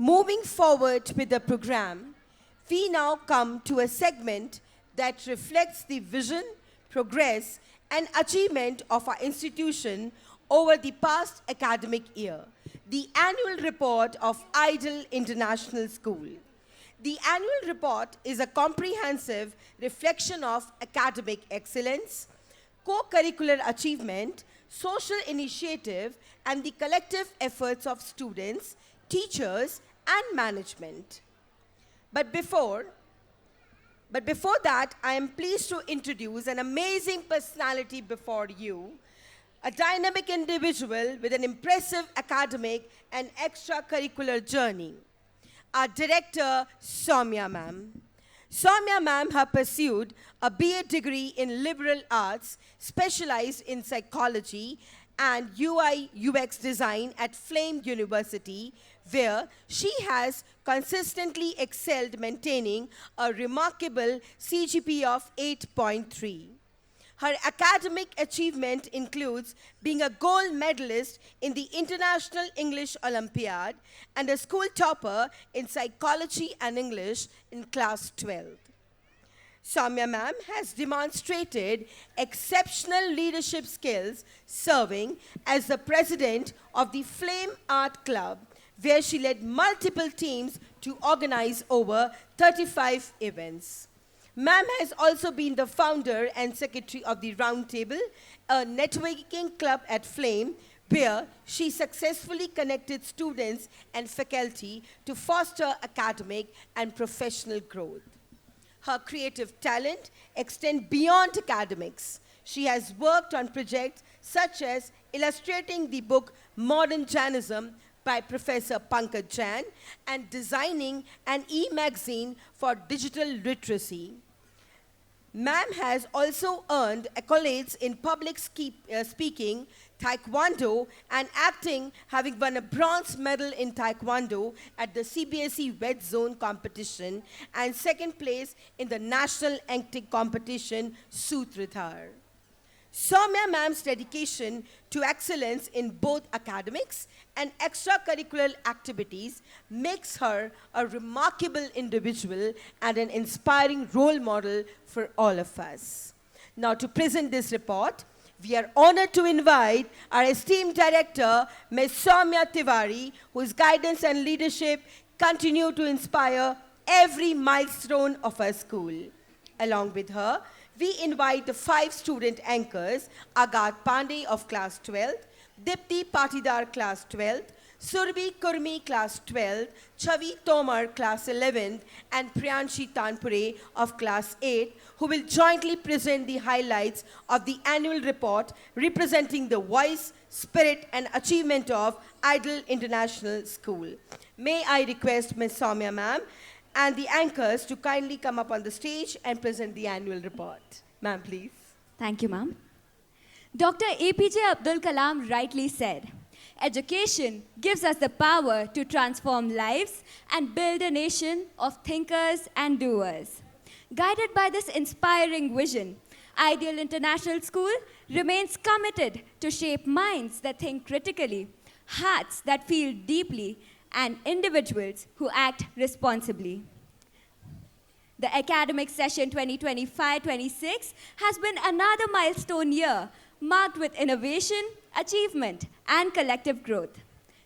Moving forward with the program, we now come to a segment that reflects the vision, progress, and achievement of our institution over the past academic year, the annual report of IDLE International School. The annual report is a comprehensive reflection of academic excellence, co-curricular achievement, social initiative, and the collective efforts of students, teachers, and management. But before that, I am pleased to introduce an amazing personality before you, a dynamic individual with an impressive academic and extracurricular journey. Our director, Soumya ma'am. Soumya ma'am has pursued a BA degree in liberal arts, specialized in psychology and UI UX design at Flame University, where she has consistently excelled, maintaining a remarkable CGPA of 8.3. Her academic achievement includes being a gold medalist in the International English Olympiad and a school topper in psychology and English in class 12. Soumya ma'am has demonstrated exceptional leadership skills serving as the president of the Flame Art Club, where she led multiple teams to organize over 35 events. Ma'am has also been the founder and secretary of the Round Table, a networking club at Flame, where she successfully connected students and faculty to foster academic and professional growth. Her creative talent extends beyond academics. She has worked on projects such as illustrating the book Modern Jainism by Professor Pankaj Jain and designing an e-magazine for digital literacy. Ma'am has also earned accolades in public speaking, taekwondo, and acting, having won a bronze medal in taekwondo at the CBSE West Zone competition and second place in the national acting competition Sutradhar. Soumya ma'am's dedication to excellence in both academics and extracurricular activities makes her a remarkable individual and an inspiring role model for all of us. Now, to present this report, we are honored to invite our esteemed director, Ms. Soumya Tiwari, whose guidance and leadership continue to inspire every milestone of our school. Along with her, we invite the 5 student anchors, Agat Pandey of class 12th, Dipti Patidar class 12th, Surbhi Kurmi class 12th, Chavi Tomar class 11th, and Priyanshi Tanpure of class 8, who will jointly present the highlights of the annual report representing the voice, spirit, and achievement of IDLE International School. May I request Ms. Soumya ma'am and the anchors to kindly come up on the stage and present the annual report. Ma'am, please. Thank you, ma'am. Dr. APJ Abdul Kalam rightly said, education gives us the power to transform lives and build a nation of thinkers and doers. Guided by this inspiring vision, IDLE International School remains committed to shape minds that think critically, hearts that feel deeply, and individuals who act responsibly. The academic session 2025-26 has been another milestone year marked with innovation, achievement, and collective growth.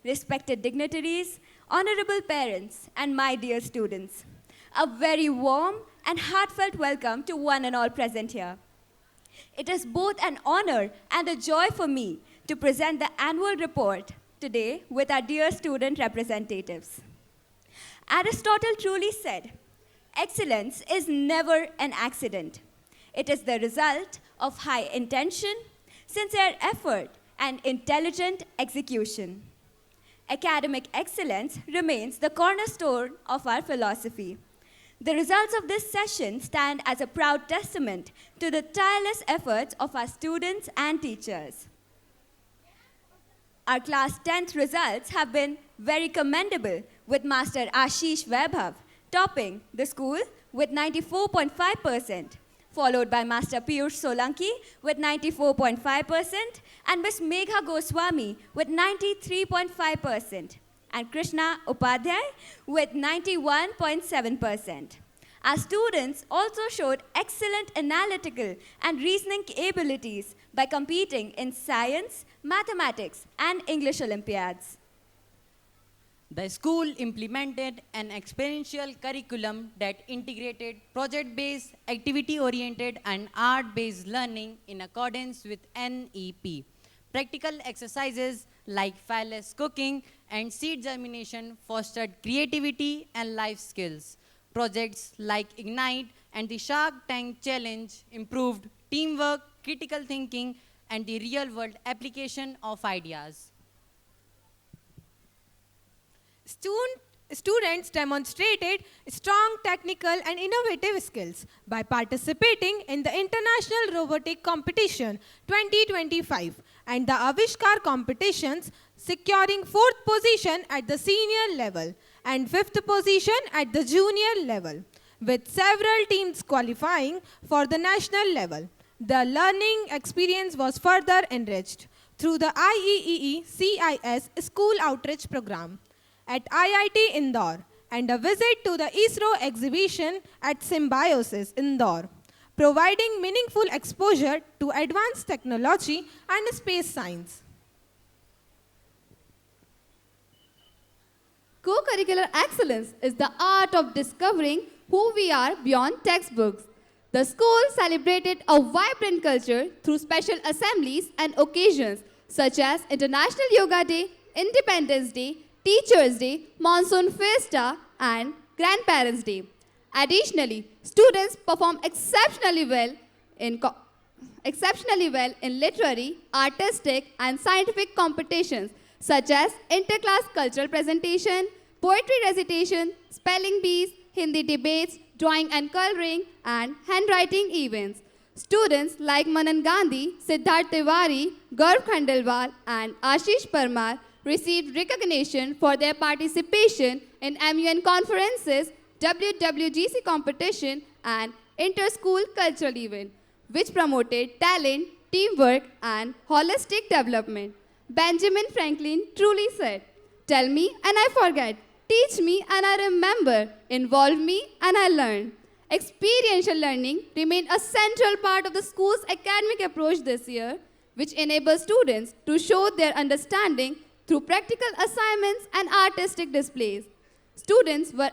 Respected dignitaries, honorable parents, and my dear students, a very warm and heartfelt welcome to one and all present here. It is both an honor and a joy for me to present the annual report today with our dear student representatives. Aristotle truly said, excellence is never an accident. It is the result of high intention, sincere effort, and intelligent execution. Academic excellence remains the cornerstone of our philosophy. The results of this session stand as a proud testament to the tireless efforts of our students and teachers. Our class 10th results have been very commendable, with Master Ashish Vaibhav topping the school with 94.5%, followed by Master Piyush Solanki with 94.5%, and Ms. Megha Goswami with 93.5%. and Krishna Upadhyay with 91.7%. Our students also showed excellent analytical and reasoning abilities by competing in science, mathematics, and English Olympiads. The school implemented an experiential curriculum that integrated project-based, activity-oriented, and art-based learning in accordance with NEP. Practical exercises like fireless cooking and seed germination fostered creativity and life skills. Projects like Ignite and the Shark Tank Challenge improved teamwork, critical thinking, and the real-world application of ideas. Students demonstrated strong technical and innovative skills by participating in the International Robotic Competition 2025 and the Avishkar competitions, securing 4th position at the senior level and 5th position at the junior level, with several teams qualifying for the national level. The learning experience was further enriched through the IEEE CIS School Outreach Program at IIT Indore and a visit to the ISRO exhibition at Symbiosis Indore, providing meaningful exposure to advanced technology and space science. Co-curricular excellence is the art of discovering who we are beyond textbooks. The school celebrated a vibrant culture through special assemblies and occasions such as International Yoga Day, Independence Day, Teachers' Day, Monsoon Fiesta, and Grandparents' Day. Additionally, students perform exceptionally well in literary, artistic, and scientific competitions such as interclass cultural presentation, poetry recitation, spelling bees, Hindi debates, drawing and coloring, and handwriting events. Students like Manan Gandhi, Siddharth Tiwari, Gaurav Khandelwal, and Ashish Parmar received recognition for their participation in MUN conferences, WWGC competition, and inter-school cultural event, which promoted talent, teamwork, and holistic development. Benjamin Franklin truly said, "Tell me and I forget, teach me and I remember, involve me and I learn." Experiential learning remained a central part of the school's academic approach this year, which enables students to show their understanding through practical assignments and artistic displays. Students were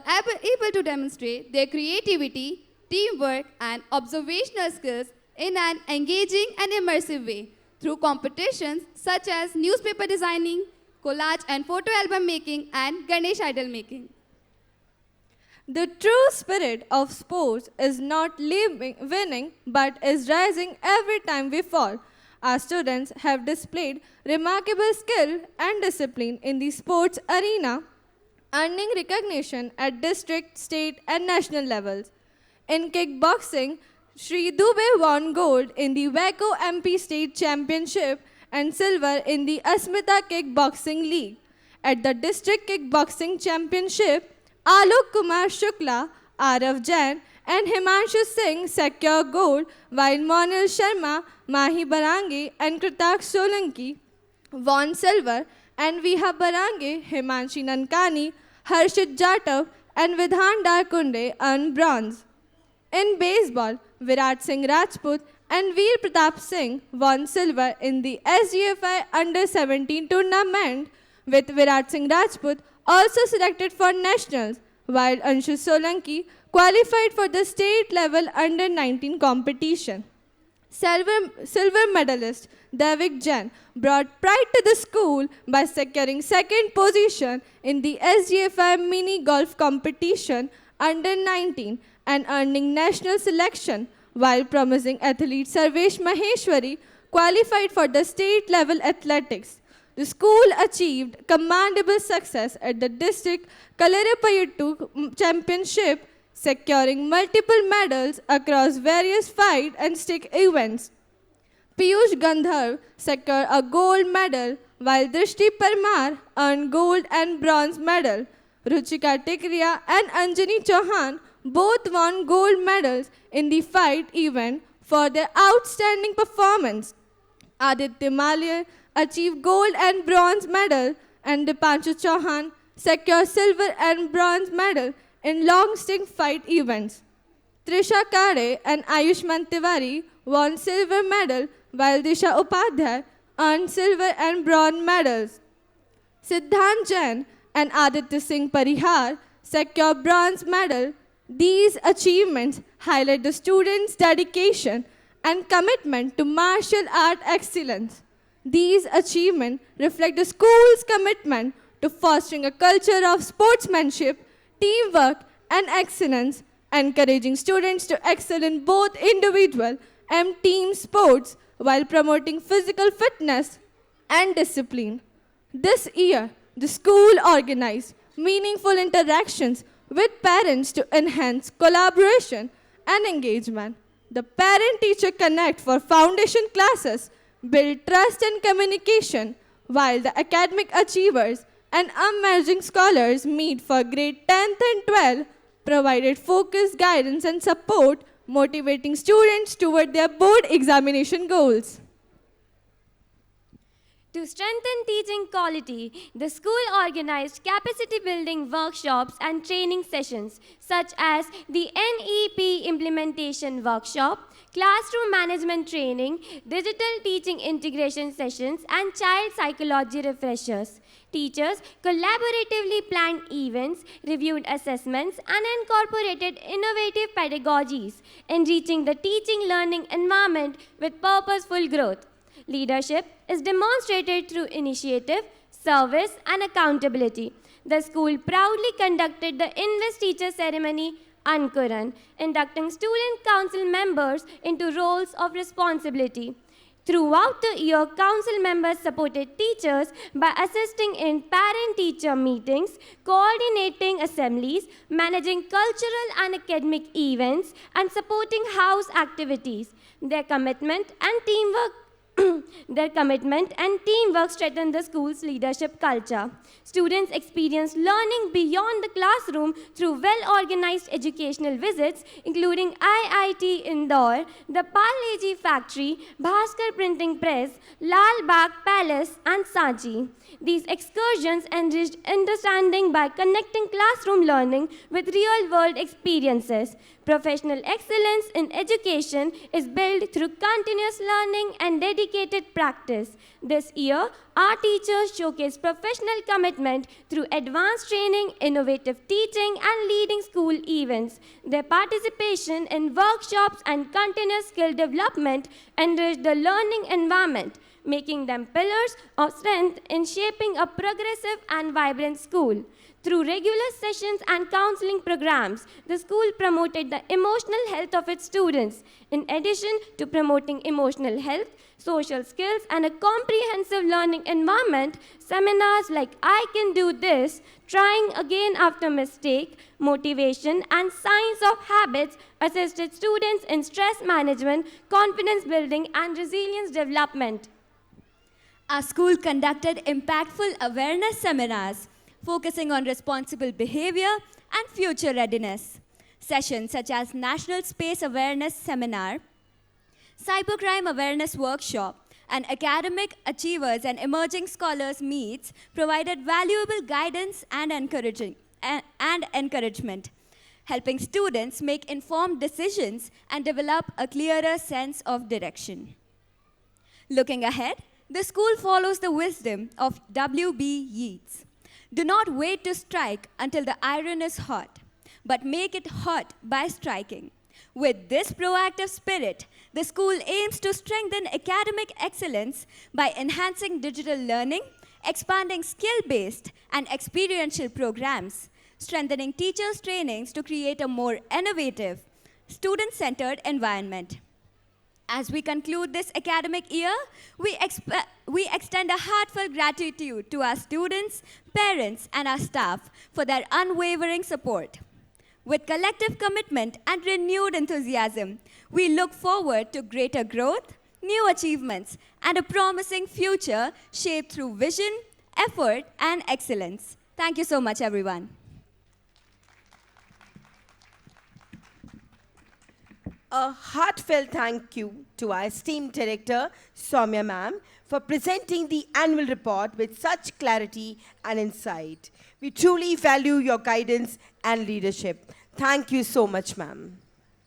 able to demonstrate their creativity, teamwork, and observational skills in an engaging and immersive way through competitions such as newspaper designing, collage and photo album making, and Ganesh idol making. The true spirit of sports is not winning but is rising every time we fall. Our students have displayed remarkable skill and discipline in the sports arena, earning recognition at district, state, and national levels. In kickboxing, Shri Dubey won gold in the WACO MP State Championship and silver in the Asmita Kickboxing League. At the District Kickboxing Championship, Alok Kumar Shukla, Arav Jain, and Himanshu Singh secure gold, while Monil Sharma, Mahi Barangi, and Kritak Solanki won silver, and Viha Barangi, Himanshi Nankani, Harshit Jatav, and Vidhan Darkunde earned bronze. In baseball, Virat Singh Rajput and Veer Pratap Singh won silver in the SGFI Under-17 tournament, with Virat Singh Rajput also selected for nationals, while Anshu Solanki qualified for the state-level Under-19 competition. Silver medalist Davik Jain brought pride to the school by securing second position in the SGFI mini golf competition Under-19 and earning national selection, while promising athlete Sarvesh Maheshwari qualified for the state-level athletics. The school achieved commendable success at the district Kalarapayattu championship, securing multiple medals across various fight and stick events. Piyush Gandharv secured a gold medal, while Drishti Parmar earned gold and bronze medal. Ruchika Tikriya and Anjani Chauhan both won gold medals in the fight event for their outstanding performance. Aditya Maliar achieved gold and bronze medal, and Dipanshu Chauhan secure silver and bronze medal in long stick fight events. Trisha Kare and Ayushman Tiwari won silver medal while Disha Upadhyay earned silver and bronze medals. Siddhant Jain and Aditya Singh Parihar secured bronze medal. These achievements highlight the students' dedication and commitment to martial art excellence. These achievements reflect the school's commitment to fostering a culture of sportsmanship, teamwork, and excellence, encouraging students to excel in both individual and team sports while promoting physical fitness and discipline. This year, the school organized meaningful interactions with parents to enhance collaboration and engagement. The Parent-Teacher Connect for foundation classes build trust and communication, while the academic achievers and emerging scholars meet for grade 10th and 12th provided focused guidance and support, motivating students toward their board examination goals. To strengthen teaching quality, the school organized capacity building workshops and training sessions such as the NEP implementation workshop, classroom management training, digital teaching integration sessions, and child psychology refreshers. Teachers collaboratively planned events, reviewed assessments, and incorporated innovative pedagogies, enriching the teaching learning environment with purposeful growth. Leadership is demonstrated through initiative, service, and accountability. The school proudly conducted the Invest-Teacher ceremony Ankuran, inducting student council members into roles of responsibility. Throughout the year, council members supported teachers by assisting in parent-teacher meetings, coordinating assemblies, managing cultural and academic events, and supporting house activities. Their commitment and teamwork strengthened the school's leadership culture. Students experienced learning beyond the classroom through well-organized educational visits, including IIT Indore, the Pal-Leji Factory, Bhaskar Printing Press, Lal Bagh Palace, and Sanchi. These excursions enriched understanding by connecting classroom learning with real-world experiences. Professional excellence in education is built through continuous learning and dedicated practice. This year, our teachers showcased professional commitment through advanced training, innovative teaching, and leading school events. Their participation in workshops and continuous skill development enriched the learning environment, making them pillars of strength in shaping a progressive and vibrant school. Through regular sessions and counseling programs, the school promoted the emotional health of its students. In addition to promoting emotional health, social skills, and a comprehensive learning environment, seminars like I Can Do This, Trying Again After Mistake, Motivation, and Science of Habits assisted students in stress management, confidence building, and resilience development. Our school conducted impactful awareness seminars focusing on responsible behavior and future readiness. Sessions such as National Space Awareness Seminar, Cybercrime Awareness Workshop, and Academic Achievers and Emerging Scholars Meets provided valuable guidance and encouragement, helping students make informed decisions and develop a clearer sense of direction. Looking ahead, the school follows the wisdom of W.B. Yeats. Do not wait to strike until the iron is hot, but make it hot by striking. With this proactive spirit, the school aims to strengthen academic excellence by enhancing digital learning, expanding skill-based and experiential programs, strengthening teachers' trainings to create a more innovative, student-centered environment. As we conclude this academic year, we extend a heartfelt gratitude to our students, parents, and our staff for their unwavering support. With collective commitment and renewed enthusiasm, we look forward to greater growth, new achievements, and a promising future shaped through vision, effort, and excellence. Thank you so much, everyone. A heartfelt thank you to our esteemed director, Soumya ma'am, for presenting the annual report with such clarity and insight. We truly value your guidance and leadership. Thank you so much, ma'am.